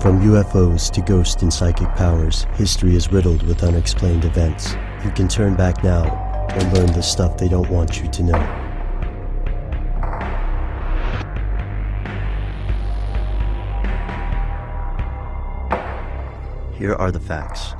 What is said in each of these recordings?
From UFOs to ghost and psychic powers, history is riddled with unexplained events. You can turn back now and learn the stuff they don't want you to know. Here are the facts.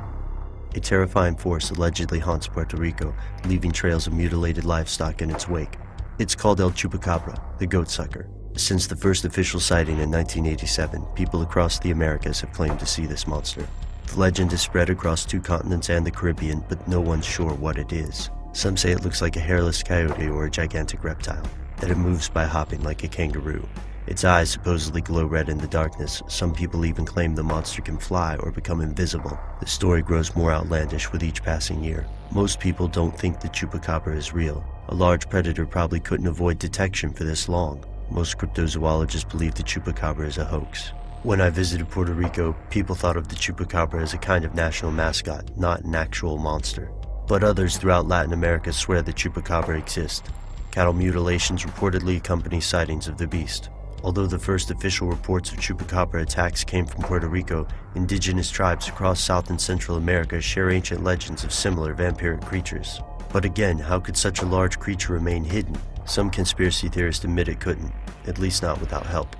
A terrifying force allegedly haunts Puerto Rico, leaving trails of mutilated livestock in its wake. It's called El Chupacabra, the goat sucker. Since the first official sighting in 1987, people across the Americas have claimed to see this monster. The legend has spread across 2 continents and the Caribbean, but no one's sure what it is. Some say it looks like a hairless coyote or a gigantic reptile, that it moves by hopping like a kangaroo. Its eyes supposedly glow red in the darkness. Some people even claim the monster can fly or become invisible. The story grows more outlandish with each passing year. Most people don't think the Chupacabra is real. A large predator probably couldn't avoid detection for this long. Most cryptozoologists believe the Chupacabra is a hoax. When I visited Puerto Rico, people thought of the Chupacabra as a kind of national mascot, not an actual monster. But others throughout Latin America swear the Chupacabra exists. Cattle mutilations reportedly accompany sightings of the beast. Although the first official reports of Chupacabra attacks came from Puerto Rico, indigenous tribes across South and Central America share ancient legends of similar vampiric creatures. But again, how could such a large creature remain hidden? Some conspiracy theorists admit it couldn't, at least not without help.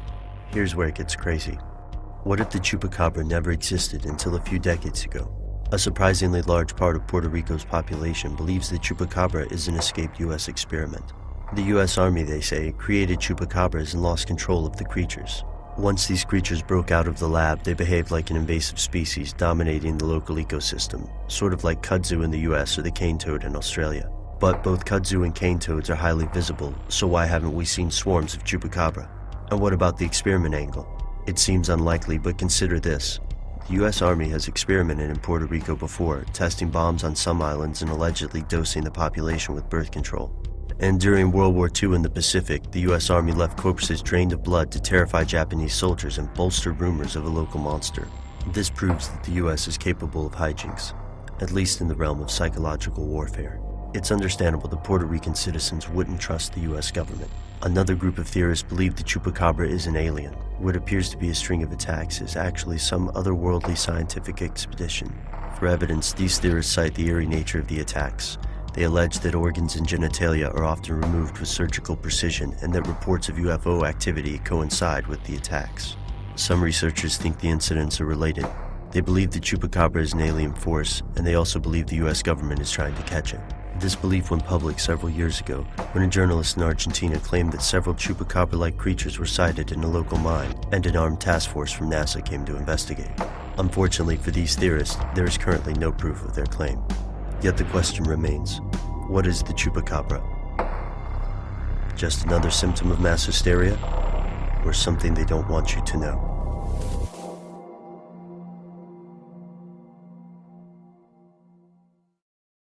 Here's where it gets crazy. What if the Chupacabra never existed until a few decades ago? A surprisingly large part of Puerto Rico's population believes the Chupacabra is an escaped U.S. experiment. The U.S. Army, they say, created Chupacabras and lost control of the creatures. Once these creatures broke out of the lab, they behaved like an invasive species dominating the local ecosystem, sort of like kudzu in the U.S. or the cane toad in Australia. But both kudzu and cane toads are highly visible, so why haven't we seen swarms of Chupacabra? And what about the experiment angle? It seems unlikely, but consider this. The U.S. Army has experimented in Puerto Rico before, testing bombs on some islands and allegedly dosing the population with birth control. And during World War II in the Pacific, the U.S. Army left corpses drained of blood to terrify Japanese soldiers and bolster rumors of a local monster. This proves that the U.S. is capable of hijinks, at least in the realm of psychological warfare. It's understandable that Puerto Rican citizens wouldn't trust the U.S. government. Another group of theorists believe the Chupacabra is an alien. What appears to be a string of attacks is actually some otherworldly scientific expedition. For evidence, these theorists cite the eerie nature of the attacks. They allege that organs and genitalia are often removed with surgical precision and that reports of UFO activity coincide with the attacks. Some researchers think the incidents are related. They believe the Chupacabra is an alien force, and they also believe the U.S. government is trying to catch it. This belief went public several years ago when a journalist in Argentina claimed that several Chupacabra-like creatures were sighted in a local mine, and an armed task force from NASA came to investigate. Unfortunately for these theorists, there is currently no proof of their claim. Yet the question remains, what is the Chupacabra? Just another symptom of mass hysteria? Or something they don't want you to know?